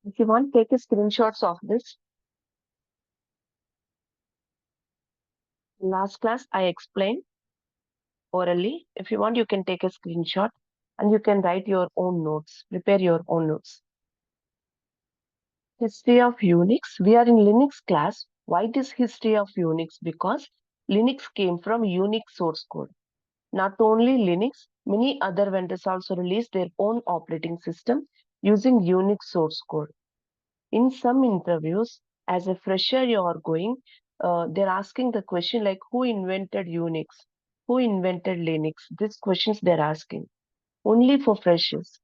If you want, take a screenshots of this. Last class, I explained orally. If you want, you can take a screenshot and you can write your own notes, prepare your own notes. History of Unix. We are in Linux class. Why this history of Unix? Because Linux came from Unix source code. Not only Linux, many other vendors also released their own operating system using Unix source code. In some interviews, as a fresher, you are going, they're asking the question like, who invented Unix? Who invented Linux? These questions they're asking. Only for freshers,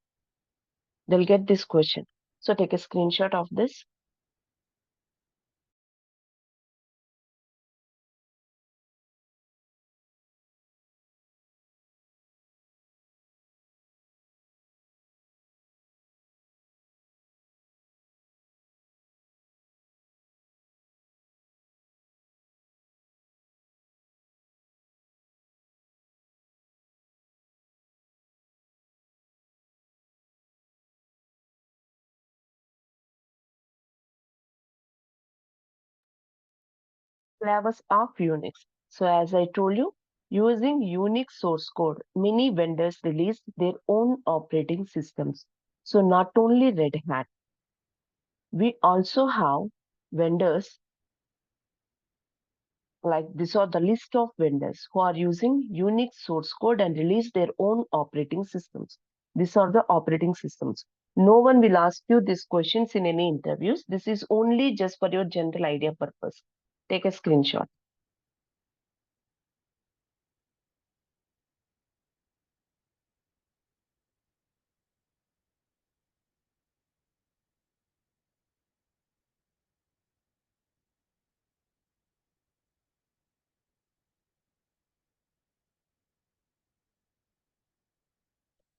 they'll get this question. So take a screenshot of this. Flavors of Unix. So as I told you, using Unix source code, many vendors released their own operating systems. So not only Red Hat, we also have vendors like these are the list of vendors who are using Unix source code and release their own operating systems. These are the operating systems. No one will ask you these questions in any interviews. This is only just for your general idea purpose. Take a screenshot.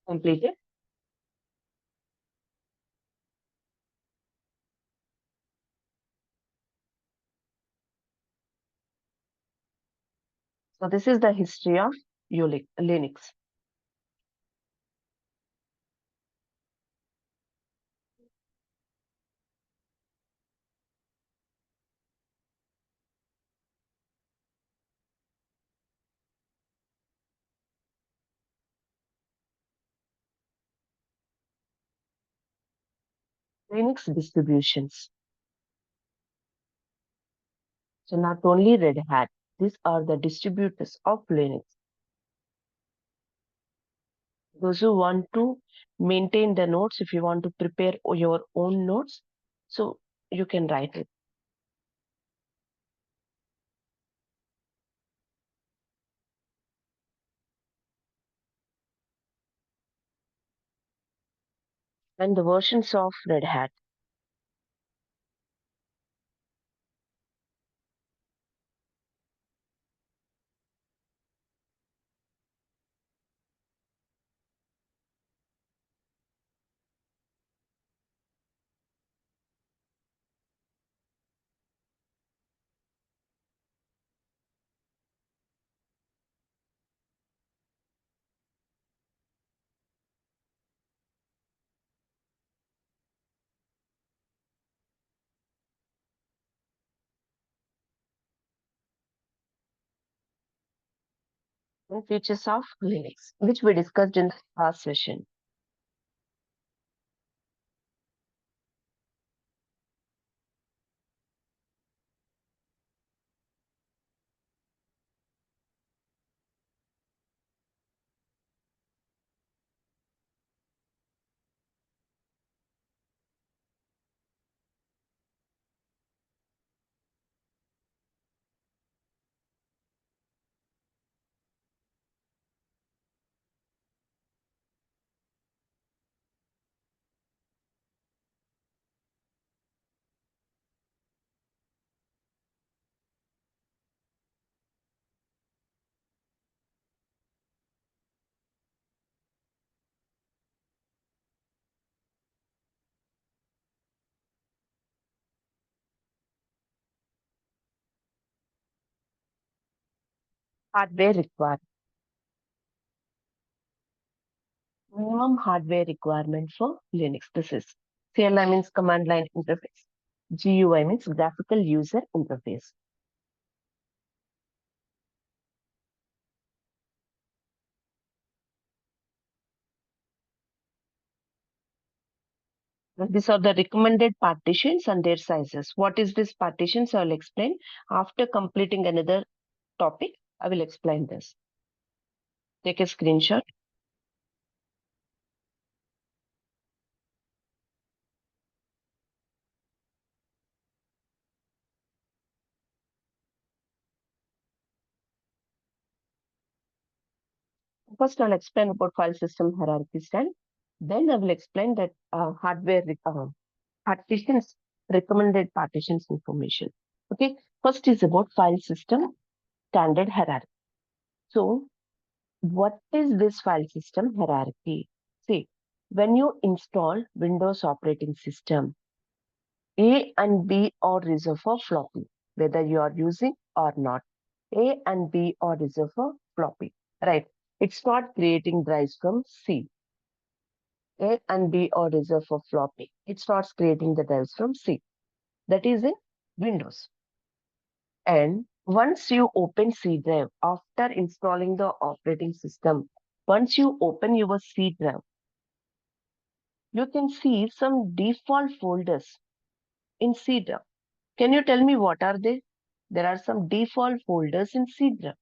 Completed. So this is the history of Linux. Linux distributions. So not only Red Hat, these are the distributors of Linux. Those who want to maintain the notes, if you want to prepare your own notes, so you can write it. And the versions of Red Hat. And features of Linux, which we discussed in the last session. Hardware required. Minimum hardware requirement for Linux. This is CLI means command line interface. GUI means graphical user interface. These are the recommended partitions and their sizes. What is this partitions? I will explain. After completing another topic, I will explain this. Take a screenshot. First, I'll explain about file system hierarchy stand. Then I will explain that hardware partitions, recommended partitions information. Okay. First is about file system standard hierarchy. So, what is this file system hierarchy? See, when you install Windows operating system, A and B are reserved for floppy, whether you are using or not. A and B are reserved for floppy, right? It's not creating drives from C. A and B are reserved for floppy. It starts creating the drives from C. That is in Windows. And once you open C drive after installing the operating system, once you open your C drive, you can see some default folders in C drive. Can you tell me what are they? There are some default folders in C drive.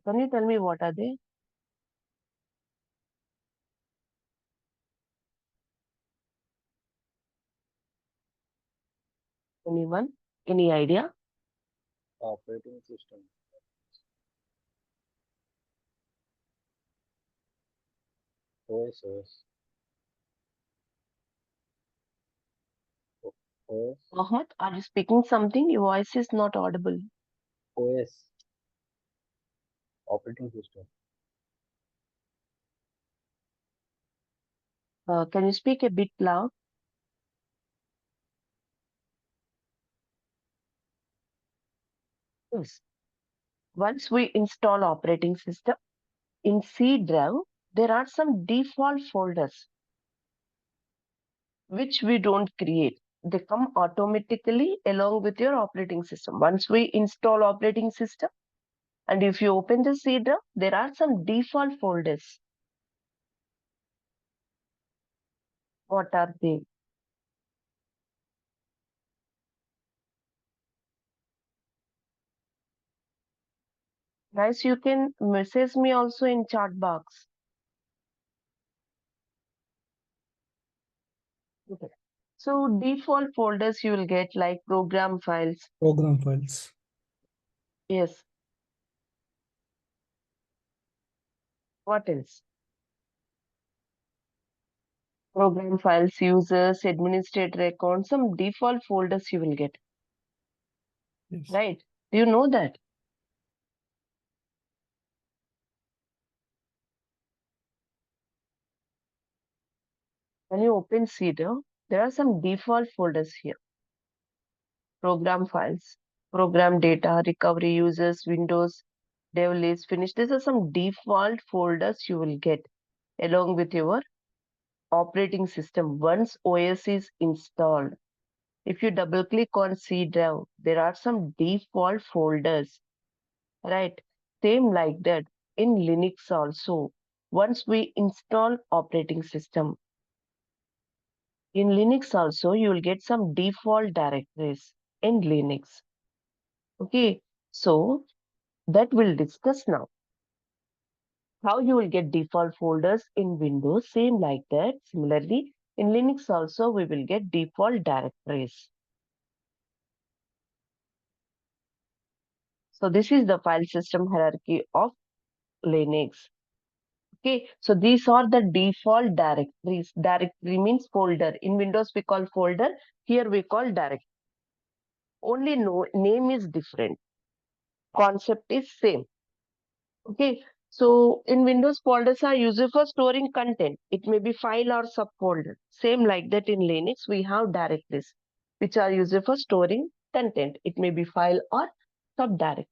Can you tell me what are they? Anyone? Any idea? Operating system. OS. OS. Mohammed, are you speaking something? Your voice is not audible. OS. Operating system. Can you speak a bit loud? Yes. Once we install operating system in C drive, there are some default folders which we don't create. They come automatically along with your operating system. Once we install operating system, and if you open the C drive, there are some default folders. What are they? Guys, you can message me also in chat box. Okay. So default folders you will get like program files. Program files. Yes. What else? Program files, users, administrator accounts, some default folders you will get. Yes. Right? Do you know that? When you open Cedar, there are some default folders here. Program files, program data, recovery users, Windows, dev list, finish. These are some default folders you will get along with your operating system once OS is installed. If you double click on C drive, there are some default folders, right? Same like that in Linux also. Once we install operating system, in Linux also, you will get some default directories in Linux. Okay, so that we'll discuss now. How you will get default folders in Windows, same like that. Similarly, in Linux also, we will get default directories. So this is the file system hierarchy of Linux. Okay, so these are the default directories. Directory means folder. In Windows, we call folder. Here we call directory. Only no name is different. Concept is same. Okay, so in Windows, folders are used for storing content. It may be file or subfolder. Same like that in Linux, we have directories, which are used for storing content. It may be file or subdirectory.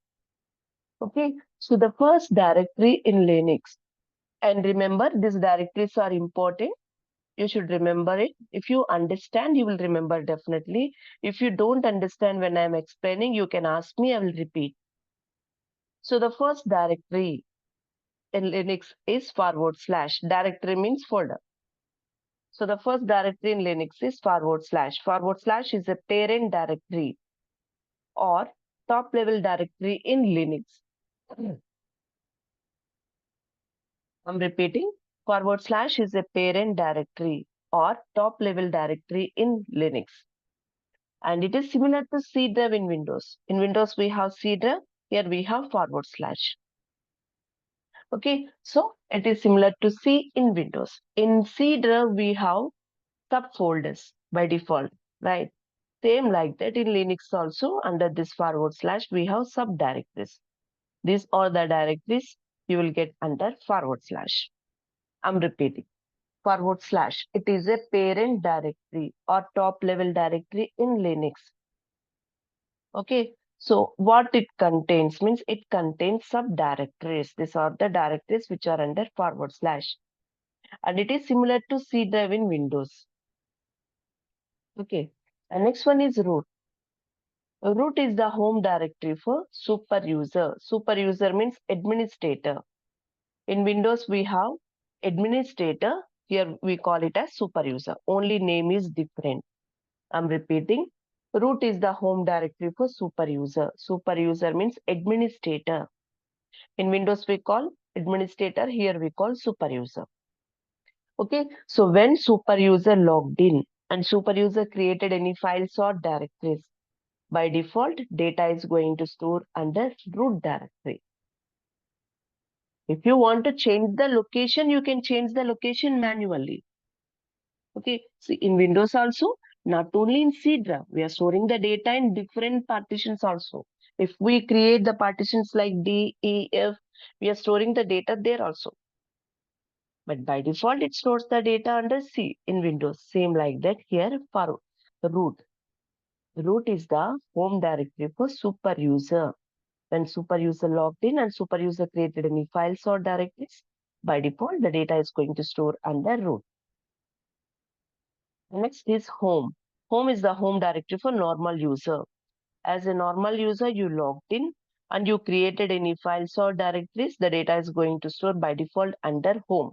Okay, so the first directory in Linux, And remember, these directories are important. You should remember it. If you understand, you will remember definitely. If you don't understand when I'm explaining, you can ask me, I will repeat. So the first directory in Linux is /. Directory means folder. So the first directory in Linux is /. // is a parent directory or top level directory in Linux. I'm repeating, // is a parent directory or top level directory in Linux. And it is similar to C drive in Windows. In Windows, we have C drive. Here we have /. Okay, so it is similar to C in Windows. In C drive, we have subfolders by default, right? Same like that in Linux also, under this // we have subdirectories. These are the directories you will get under // I'm repeating. // it is a parent directory or top level directory in Linux. Okay, so what it contains means it contains subdirectories. These are the directories which are under // and it is similar to C drive in Windows. Okay, and next one is root. Root is the home directory for super user. Super user means administrator. In Windows, we have administrator. Here we call it as super user. Only name is different. I'm repeating. Root is the home directory for super user. Super user means administrator. In Windows, we call administrator. Here we call super user. Okay. So when super user logged in and super user created any files or directories, by default, data is going to store under root directory. If you want to change the location, you can change the location manually. Okay, see in Windows also, not only in C drive, we are storing the data in different partitions also. If we create the partitions like D, E, F, we are storing the data there also. But by default, it stores the data under C in Windows. Same like that here for root. Root is the home directory for super user. When super user logged in and super user created any files or directories, by default, the data is going to store under root. Next is home. Home is the home directory for normal user. As a normal user, you logged in and you created any files or directories, the data is going to store by default under home.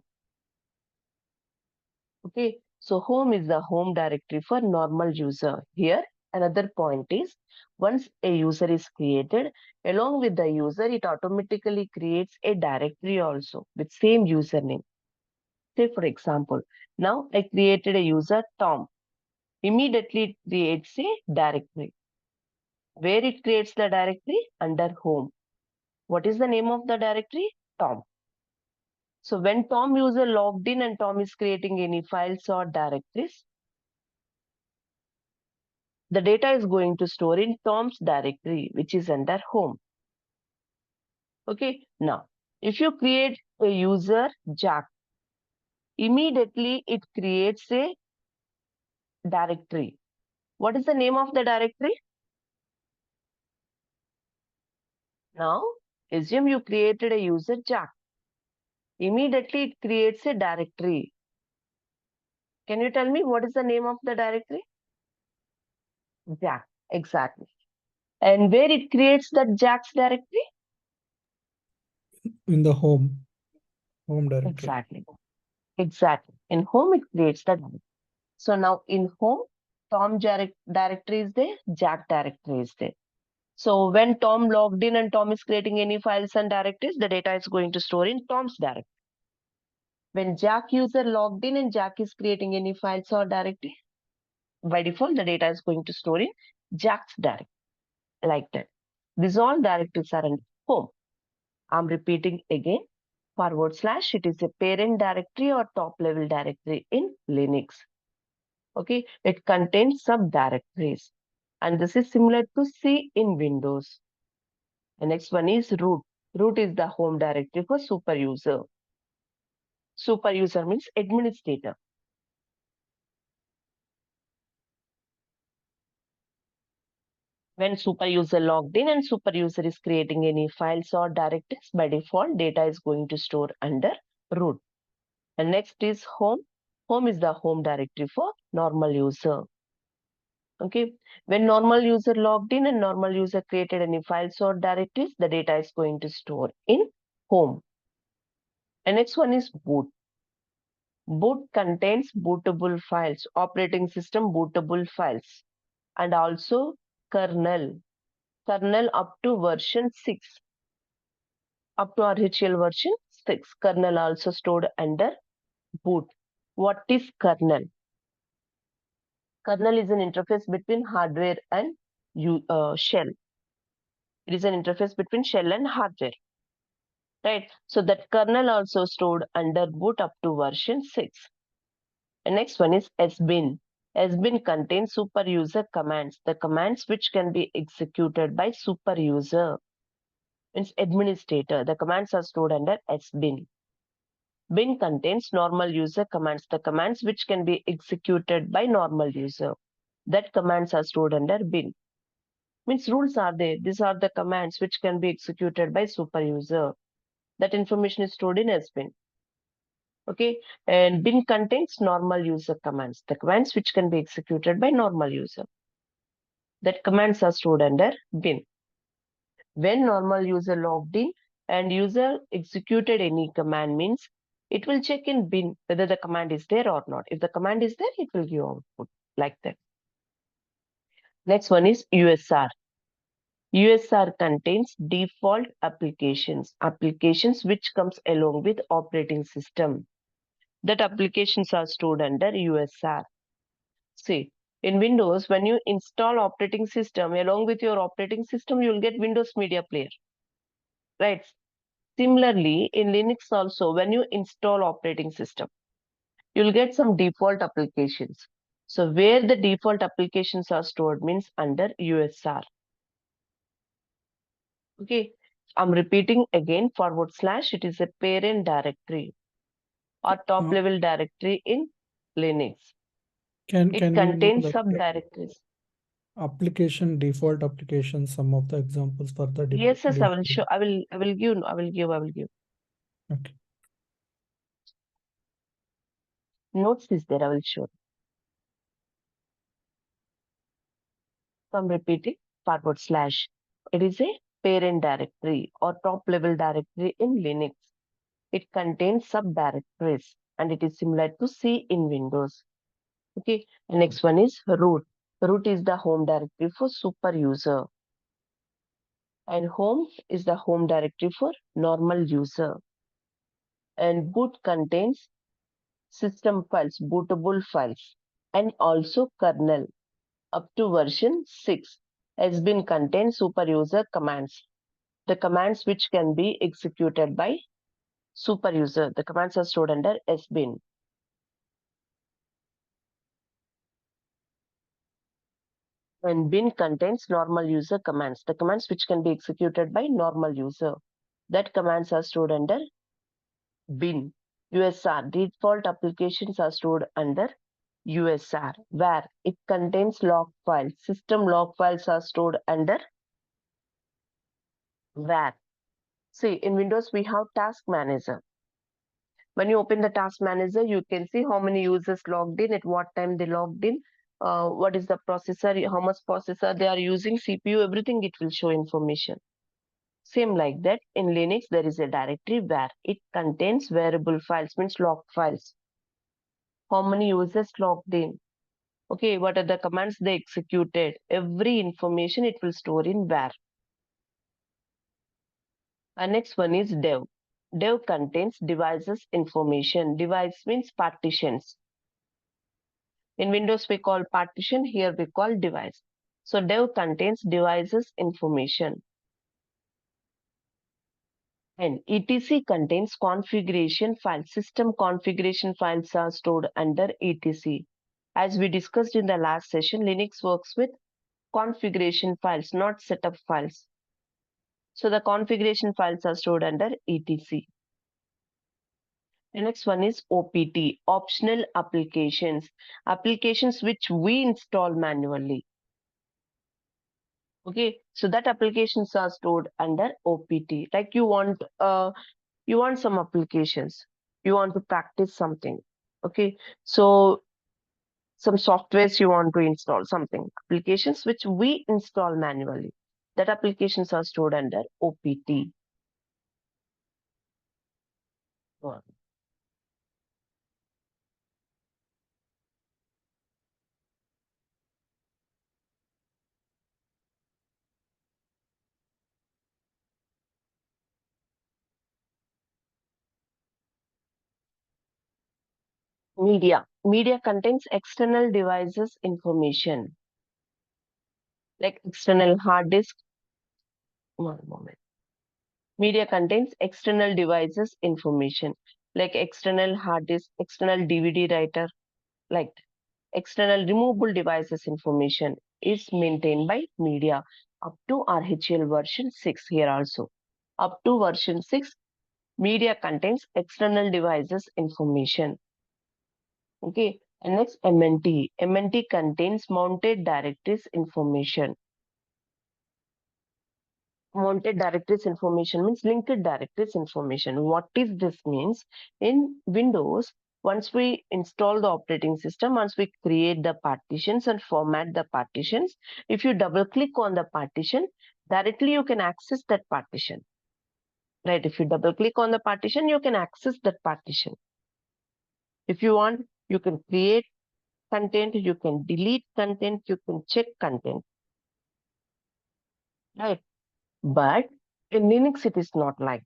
Okay, so home is the home directory for normal user. Here, another point is, once a user is created, along with the user, it automatically creates a directory also with same username. Say for example, now I created a user Tom. Immediately it creates a directory. Where it creates the directory? Under home. What is the name of the directory? Tom. So when Tom user logged in and Tom is creating any files or directories, the data is going to store in Tom's directory, which is under home. Okay, now if you create a user Jack, immediately it creates a directory. What is the name of the directory? Now, assume you created a user Jack. Immediately it creates a directory. Can you tell me what is the name of the directory? Jack, exactly. And where it creates the Jack's directory? In the home directory. Exactly. Exactly. In home, it creates the directory. So now in home, Tom directory is there, Jack directory is there. So when Tom logged in and Tom is creating any files and directories, the data is going to store in Tom's directory. When Jack user logged in and Jack is creating any files or directory, by default, the data is going to store in Jack's directory, like that. These all directories are in home. I'm repeating again, // it is a parent directory or top level directory in Linux. Okay, it contains subdirectories. And this is similar to C in Windows. The next one is root. Root is the home directory for super user. Super user means administrator. When super user logged in and super user is creating any files or directories, by default, data is going to store under root. And next is home. Home is the home directory for normal user. Okay, when normal user logged in and normal user created any files or directories, the data is going to store in home. And next one is boot. Boot contains bootable files, operating system bootable files, and also kernel. Kernel up to version 6, up to RHEL version 6. Kernel also stored under boot. What is kernel? Kernel is an interface between hardware and shell. It is an interface between shell and hardware. Right? So that kernel also stored under boot up to version 6. And next one is sbin. Sbin contains super user commands, the commands which can be executed by super user. Means administrator. The commands are stored under sbin. Bin contains normal user commands, the commands which can be executed by normal user. That commands are stored under bin. Means rules are there. These are the commands which can be executed by super user. That information is stored in sbin. Okay, and bin contains normal user commands, the commands which can be executed by normal user. That commands are stored under bin. When normal user logged in and user executed any command, means it will check in bin whether the command is there or not. If the command is there, it will give output like that. Next one is USR. USR contains default applications, applications which comes along with operating system. That applications are stored under USR. See, in Windows, when you install operating system, along with your operating system, you will get Windows Media Player, right? Similarly, in Linux also, when you install operating system, you'll get some default applications. So where the default applications are stored means under USR. Okay, I'm repeating again, /, it is a parent directory or top level directory in Linux. Can It we know contains that subdirectories. application default application, some of the examples for the Yes, I will default? show. I will give. Okay. Notes is there. I will show. So I'm repeating /. It is a parent directory or top level directory in Linux. It contains subdirectories and it is similar to C in Windows. Okay. The next one is root. Root is the home directory for super user. And home is the home directory for normal user. And boot contains system files, bootable files, and also kernel up to version 6 has been contained super user commands. The commands which can be executed by super user. The commands are stored under sbin. And bin contains normal user commands. The commands which can be executed by normal user. That commands are stored under bin. USR. Default applications are stored under USR, where it contains log files. System log files are stored under where. See, in Windows, we have task manager. When you open the task manager, you can see how many users logged in, at what time they logged in, what is the processor, how much processor they are using, CPU, everything, it will show information. Same like that, in Linux, there is a directory where it contains variable files, means log files. How many users logged in? Okay, what are the commands they executed? Every information it will store in where. And next one is dev. Dev contains devices information. Device means partitions. In Windows, we call partition. Here we call device. So dev contains devices information. And etc contains configuration files. System configuration files are stored under etc. As we discussed in the last session, Linux works with configuration files, not setup files. So the configuration files are stored under etc. The next one is OPT, optional applications, applications which we install manually. Okay, so that applications are stored under OPT. Like you want some applications. You want to practice something. Okay, so some softwares you want to install, something, applications which we install manually. That applications are stored under OPT. Media contains external devices information like external hard disk. One moment. Media contains external devices information like external hard disk, external DVD writer, like external removable devices information is maintained by media up to RHEL version 6 here also. Up to version 6, media contains external devices information. Okay, and next MNT. MNT contains mounted directories information. Mounted directories information means linked directories information. What is this means? In Windows, once we install the operating system, once we create the partitions and format the partitions, if you double click on the partition, directly you can access that partition. Right? If you double click on the partition, you can access that partition. If you want, you can create content, you can delete content, you can check content. Right? But in Linux, it is not like.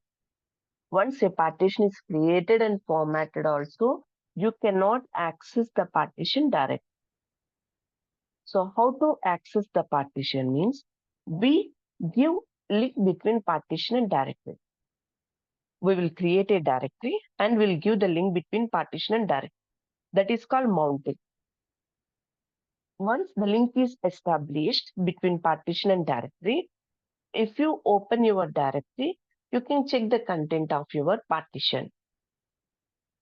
Once a partition is created and formatted also, you cannot access the partition directly. So how to access the partition means we give link between partition and directory. We will create a directory and we'll give the link between partition and directory. That is called mounting. Once the link is established between partition and directory, if you open your directory, you can check the content of your partition.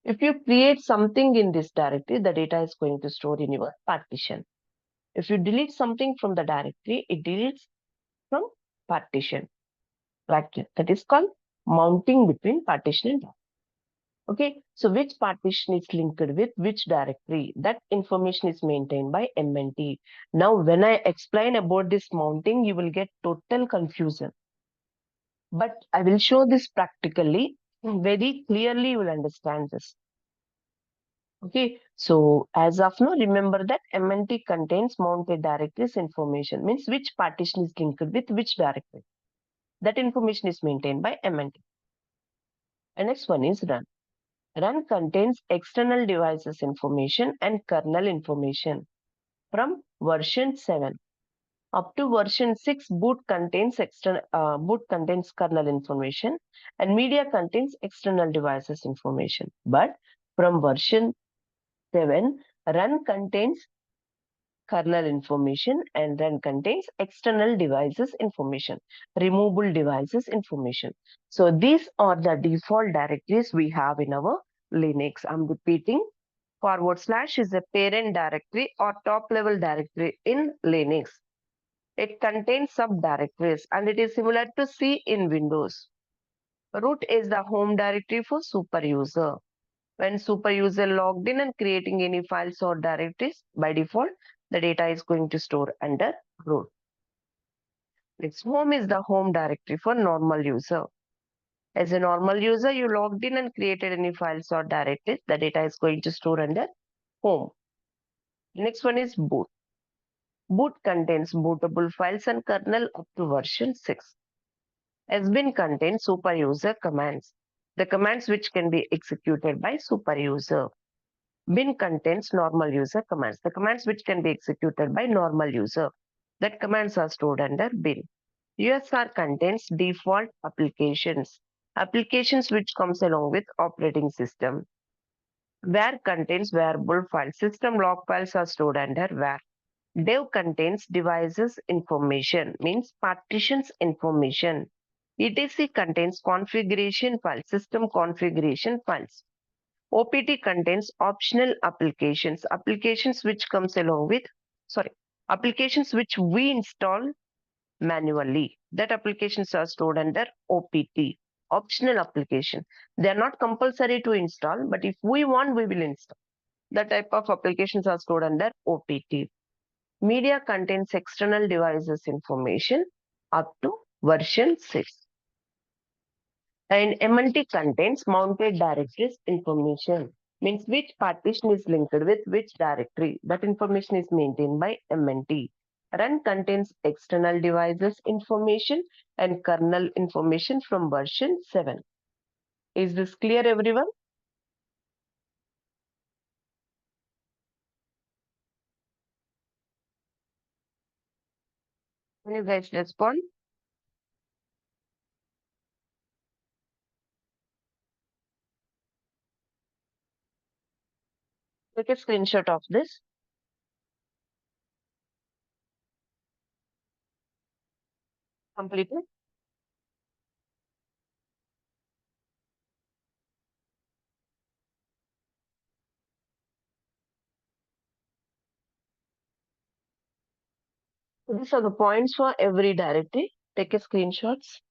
If you create something in this directory, the data is going to store in your partition. If you delete something from the directory, it deletes from partition. Like that is called mounting between partition and directory. Okay, so which partition is linked with which directory? That information is maintained by MNT. Now, when I explain about this mounting, you will get total confusion. But I will show this practically. Very clearly, you will understand this. Okay, so as of now, remember that MNT contains mounted directories information, means which partition is linked with which directory. That information is maintained by MNT. And next one is run. Run contains external devices information and kernel information from version 7. Up to version 6, boot contains kernel information and media contains external devices information. But from version 7, run contains kernel information and run contains external devices information, removable devices information. So these are the default directories we have in our Linux. I'm repeating. / is a parent directory or top level directory in Linux. It contains subdirectories and it is similar to C in Windows. Root is the home directory for super user. When super user logged in and creating any files or directories, by default, the data is going to store under root. Next, home is the home directory for normal user. As a normal user, you logged in and created any files or directories, the data is going to store under home. Next one is boot. Boot contains bootable files and kernel up to version 6. Bin contains super user commands, the commands which can be executed by super user. Bin contains normal user commands, the commands which can be executed by normal user. That commands are stored under bin. USR contains default applications, applications which comes along with operating system. Var contains variable files, system log files are stored under var. Dev contains devices information, means partitions information. etc contains configuration files, system configuration files. OPT contains optional applications, applications which comes along with, applications which we install manually. That applications are stored under OPT. optional application. They are not compulsory to install, but if we want, we will install. The type of applications are stored under OPT. Media contains external devices information up to version 6. And MNT contains mounted directories information, means which partition is linked with which directory. That information is maintained by MNT. Run contains external devices information and kernel information from version 7. Is this clear, everyone? Can you guys respond? Take a screenshot of this. Completed. So these are the points for every directory. Take a screenshots.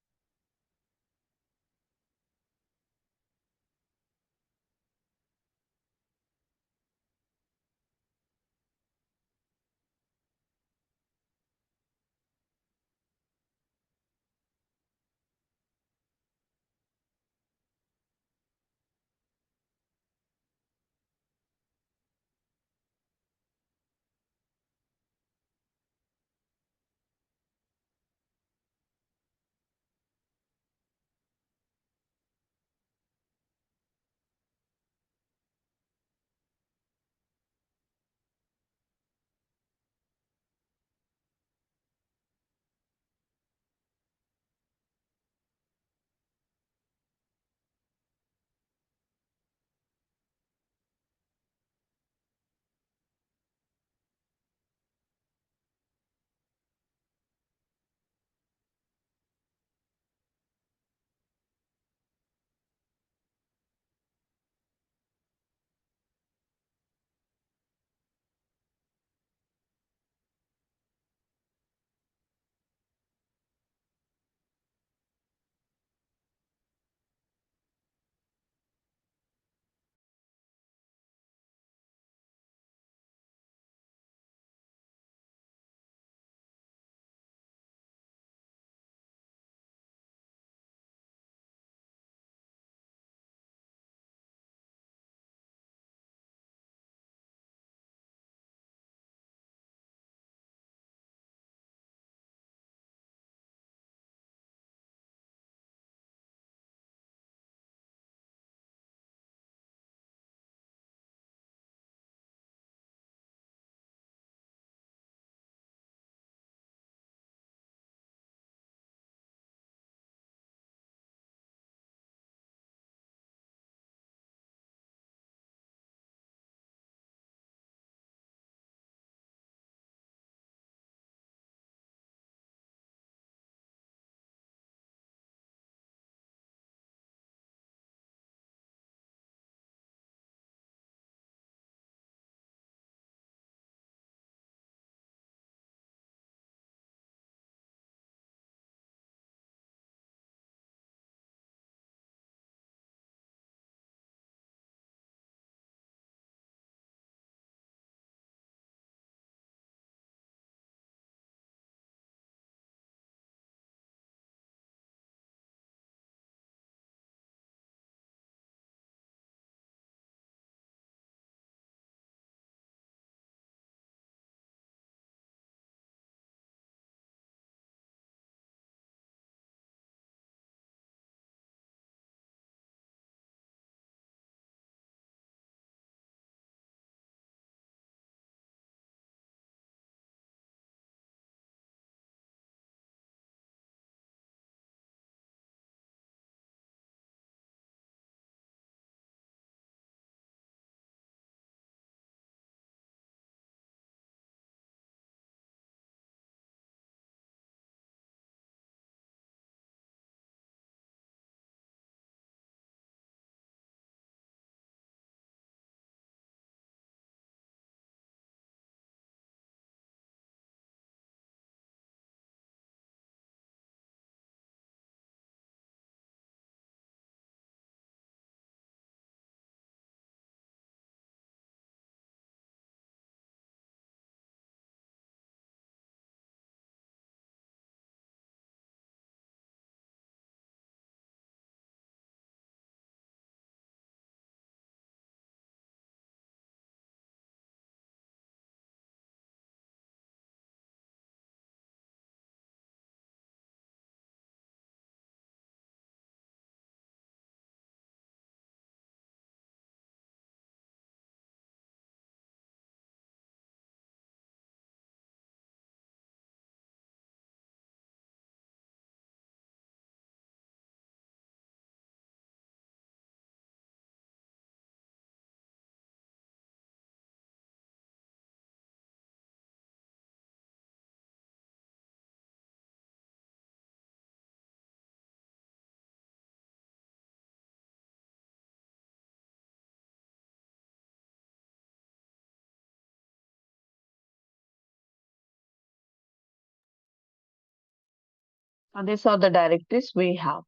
So these are the directories we have.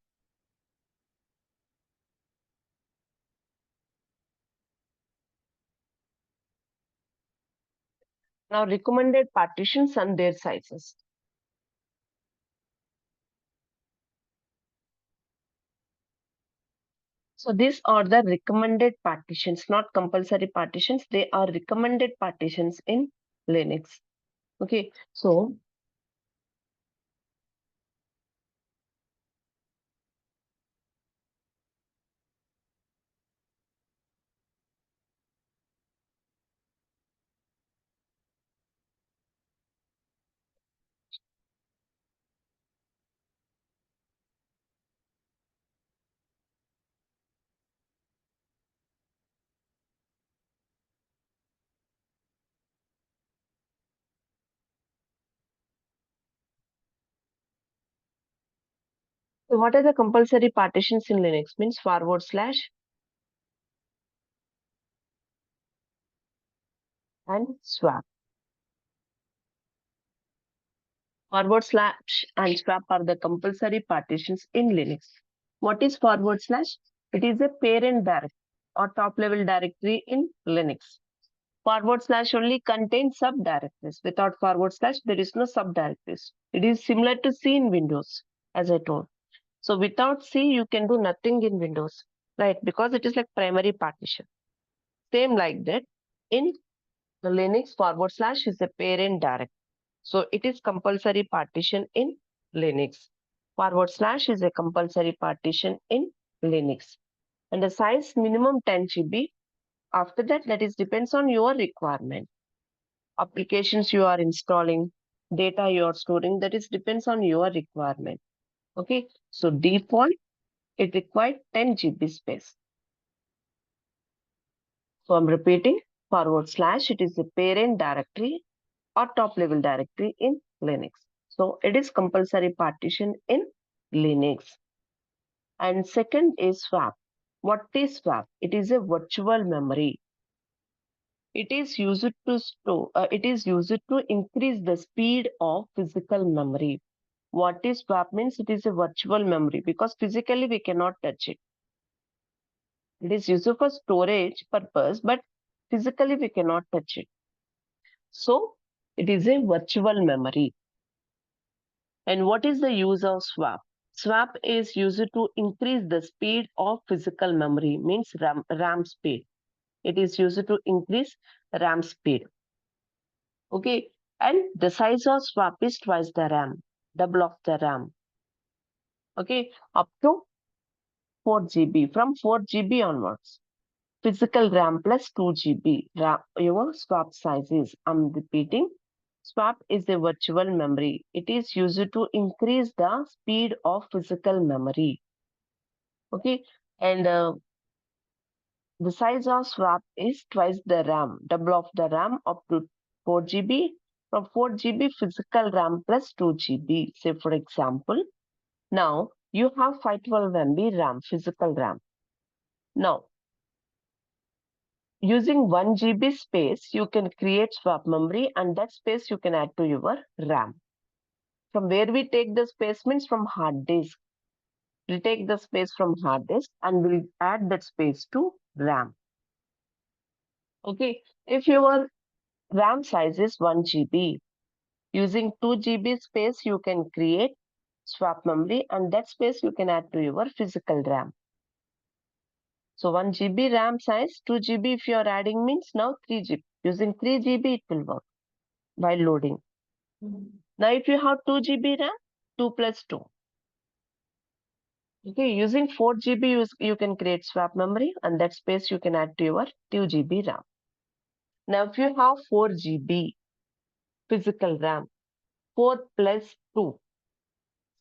Now recommended partitions and their sizes. So these are the recommended partitions, not compulsory partitions. They are recommended partitions in Linux. Okay, so what are the compulsory partitions in Linux? Means forward slash and swap. Forward slash and swap are the compulsory partitions in Linux. What is forward slash? It is a parent directory or top level directory in Linux. Forward slash only contains subdirectories. Without forward slash, there is no subdirectories. It is similar to C in Windows, as I told. So without C, you can do nothing in Windows, right? Because it is like primary partition. Same like that. In the Linux, forward slash is a parent directory. So it is compulsory partition in Linux. Forward slash is a compulsory partition in Linux. And the size minimum 10 GB. After that, that is depends on your requirement. Applications you are installing, data you are storing, that is depends on your requirement. Okay, so default, it required 10 GB space. So I'm repeating, forward slash, it is a parent directory or top level directory in Linux. So it is compulsory partition in Linux. And second is swap. What is swap? It is a virtual memory. It is used to store, it is used to increase the speed of physical memory. What is swap means? It is a virtual memory because physically we cannot touch it. It is used for storage purpose, but physically we cannot touch it. So it is a virtual memory. And what is the use of swap? Swap is used to increase the speed of physical memory, means RAM speed. It is used to increase RAM speed. Okay, and the size of swap is twice the RAM, double of the RAM. Okay, up to 4 GB, from 4 GB onwards. Physical RAM plus 2 GB. Your swap size is, I'm repeating, swap is a virtual memory. It is used to increase the speed of physical memory. Okay, and the size of swap is twice the RAM, double of the RAM up to 4 GB. From 4 GB physical RAM plus 2 GB. Say for example, now you have 512 MB RAM, physical RAM. Now, using 1 GB space, you can create swap memory and that space you can add to your RAM. From where we take the space means from hard disk. We'll take the space from hard disk and we'll add that space to RAM. Okay, if your RAM size is 1 GB, using 2 GB space, you can create swap memory and that space you can add to your physical RAM. So 1 GB RAM size, 2 GB if you are adding means now 3 GB. Using 3 GB it will work while loading. Now if you have 2 GB RAM, 2 plus 2. Okay, using 4 GB you can create swap memory and that space you can add to your 2 GB RAM. Now if you have 4 GB physical RAM, 4 plus 2,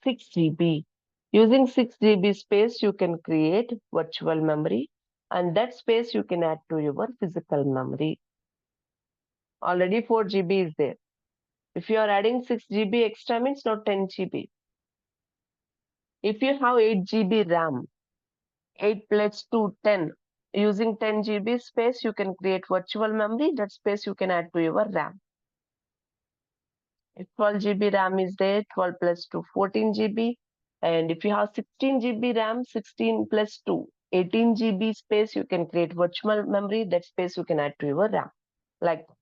6 GB. Using 6 GB space you can create virtual memory and that space you can add to your physical memory. Already 4 GB is there. If you are adding 6 GB extra means now 10 GB. If you have 8 GB RAM, 8 plus 2, 10. Using 10 GB space, you can create virtual memory. That space you can add to your RAM. If 12 GB RAM is there, 12 plus 2, 14 GB. And if you have 16 GB RAM, 16 plus 2, 18 GB space, you can create virtual memory. That space you can add to your RAM. Like that.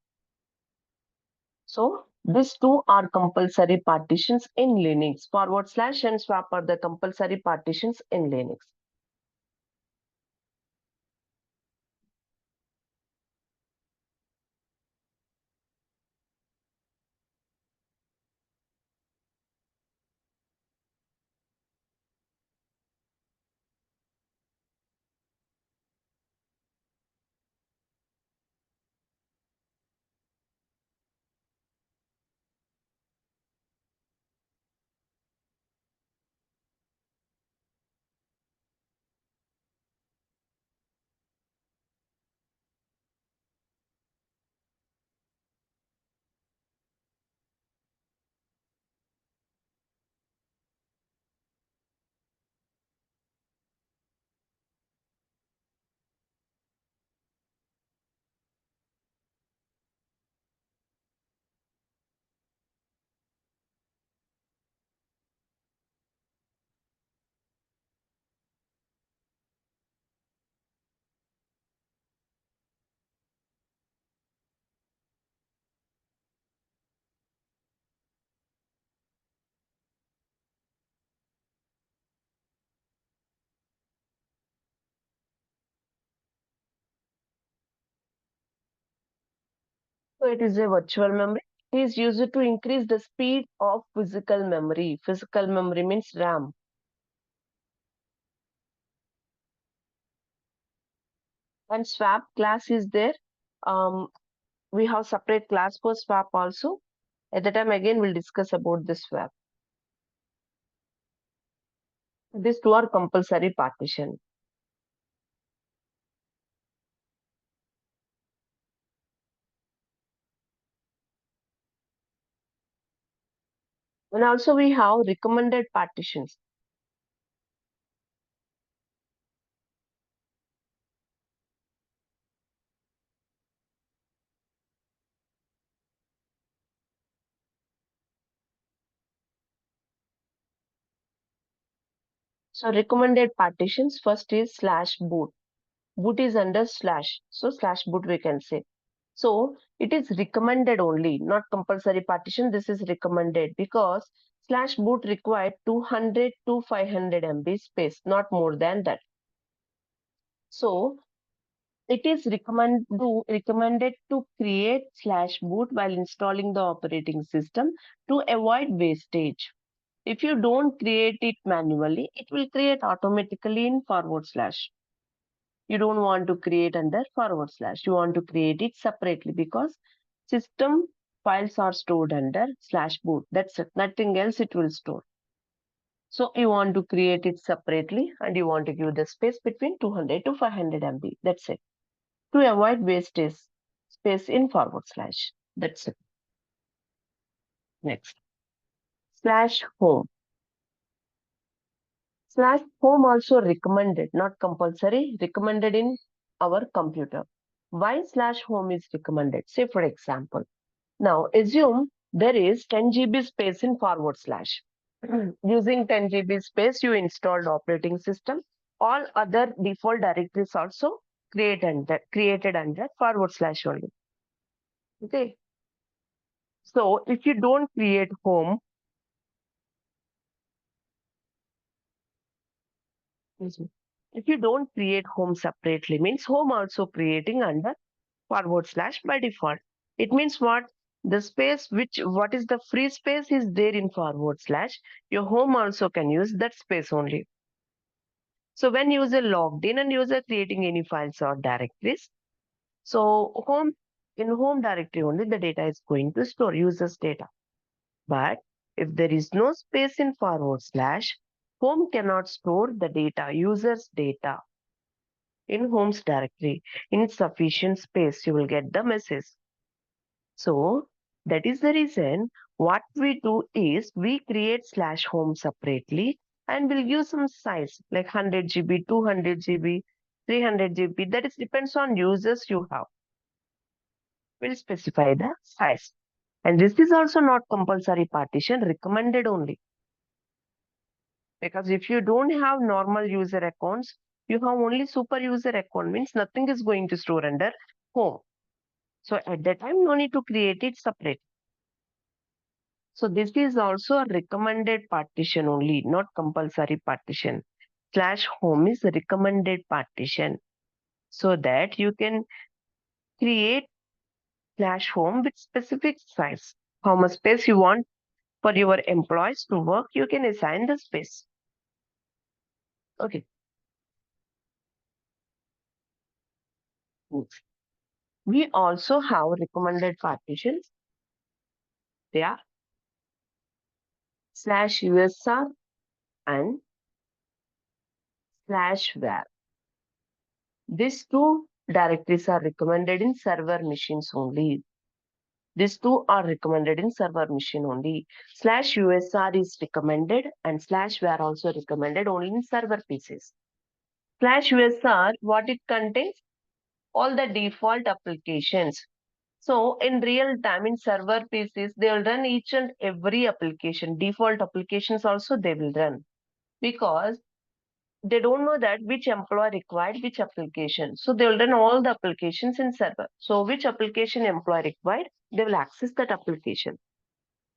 So these two are compulsory partitions in Linux. Forward slash and swap are the compulsory partitions in Linux. So it is a virtual memory. It is used to increase the speed of physical memory. Physical memory means RAM. And swap class is there. We have separate class for swap also. At the time again we'll discuss about the swap. These two are compulsory partition. And also we have recommended partitions. So recommended partitions first is slash boot. Boot is under slash. So slash boot we can say. So it is recommended only, not compulsory partition. This is recommended because slash boot required 200 to 500 MB space, not more than that. So it is recommended to create slash boot while installing the operating system to avoid wastage. If you don't create it manually, it will create automatically in forward slash. You don't want to create under forward slash. You want to create it separately because system files are stored under slash boot. That's it. Nothing else it will store. So you want to create it separately and you want to give the space between 200 to 500 MB. That's it. To avoid wastage space in forward slash. That's it. Next. Slash home. Slash home also recommended, not compulsory, recommended in our computer. Why slash home is recommended? Say for example, now assume there is 10 GB space in forward slash. Using 10 GB space, you installed operating system. All other default directories also created under forward slash only. Okay. So if you don't create home, if you don't create home separately, means home also creating under forward slash by default. It means what? The space what is the free space is there in forward slash. Your home also can use that space only. So when user logged in and user creating any files or directories, so in home directory only the data is going to store user's data. But if there is no space in forward slash, home cannot store the data, user's data in home's directory. Insufficient space, you will get the message. So that is the reason what we do is we create slash home separately and we'll give some size like 100 GB, 200 GB, 300 GB. That is depends on users you have. We'll specify the size. And this is also not compulsory partition, recommended only. Because if you don't have normal user accounts, you have only super user account, means nothing is going to store under home. So at that time, no need to create it separate. So this is also a recommended partition only, not compulsory partition. /home is recommended partition. So that you can create /home with specific size. How much space you want for your employees to work, you can assign the space. Okay. We also have recommended partitions. They are /usr and /var. These two directories are recommended in server machines only. These two are recommended in server machine only. /usr is recommended and /var also recommended only in server PCs. /usr, what it contains? All the default applications. So in real time in server PCs, they will run each and every application. Default applications also they will run, because they don't know that which employee required which application. So they will run all the applications in server. So which application employee required, they will access that application.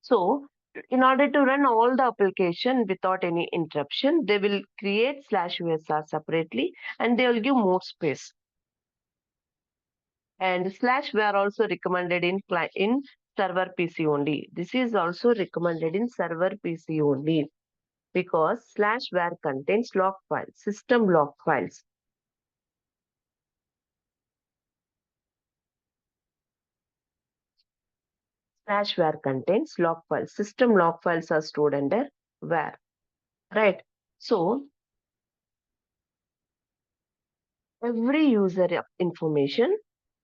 So in order to run all the application without any interruption, they will create /usr separately and they will give more space. And /var also recommended in server PC only. This is also recommended in server PC only, because /var contains log files, system log files. /var contains log files. System log files are stored under var. Right. So every user information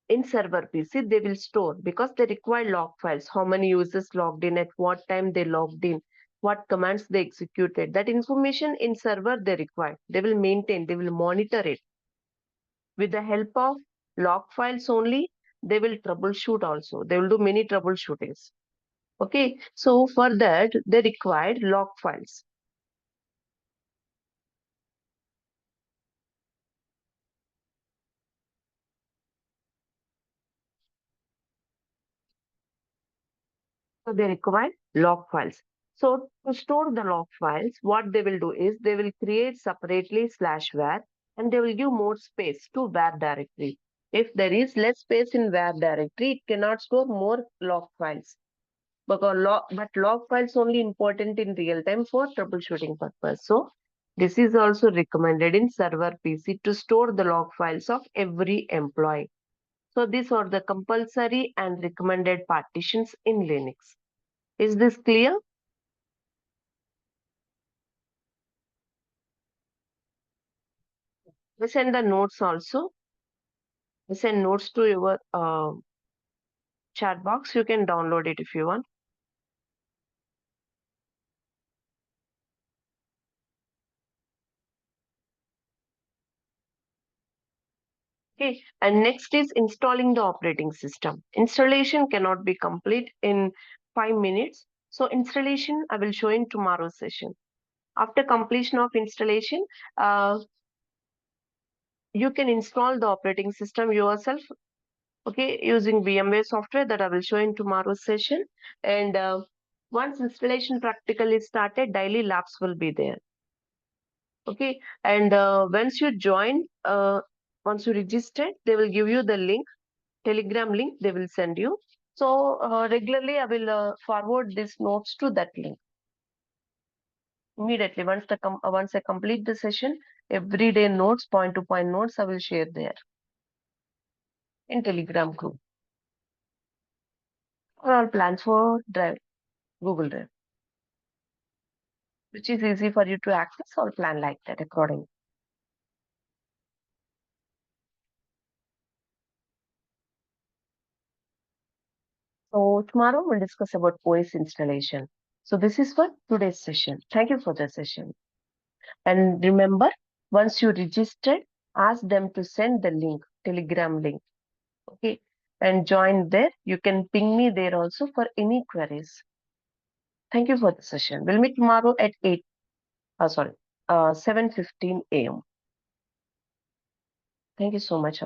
in server PC they will store, because they require log files. How many users logged in, at what time they logged in, what commands they executed. That information in server they require. They will maintain, they will monitor it. With the help of log files only, they will troubleshoot also. They will do many troubleshootings. Okay, so for that, they required log files. So they require log files. So to store the log files, what they will do is they will create separately /var and they will give more space to var directory. If there is less space in var directory, it cannot store more log files. But log files only important in real time for troubleshooting purpose. So this is also recommended in server PC to store the log files of every employee. So these are the compulsory and recommended partitions in Linux. Is this clear? We send the notes also. We send notes to your chat box. You can download it if you want. Okay, and next is installing the operating system. Installation cannot be complete in 5 minutes. So installation I will show in tomorrow's session. After completion of installation, you can install the operating system yourself, okay, using VMware software that I will show in tomorrow's session. And once installation practical is started, daily labs will be there. Okay, and once you join, once you register, they will give you the link, Telegram link they will send you. So regularly I will forward these notes to that link. Immediately once I complete the session, everyday notes, point to point notes I will share there in Telegram group. For all plans for Drive, Google Drive, which is easy for you to access or plan like that according. So tomorrow we'll discuss about OS installation. So this is for today's session. Thank you for the session. And remember, once you registered, ask them to send the link, Telegram link. Okay. and join there. You can ping me there also for any queries. Thank you for the session. We'll meet tomorrow at 7:15 a.m. Thank you so much.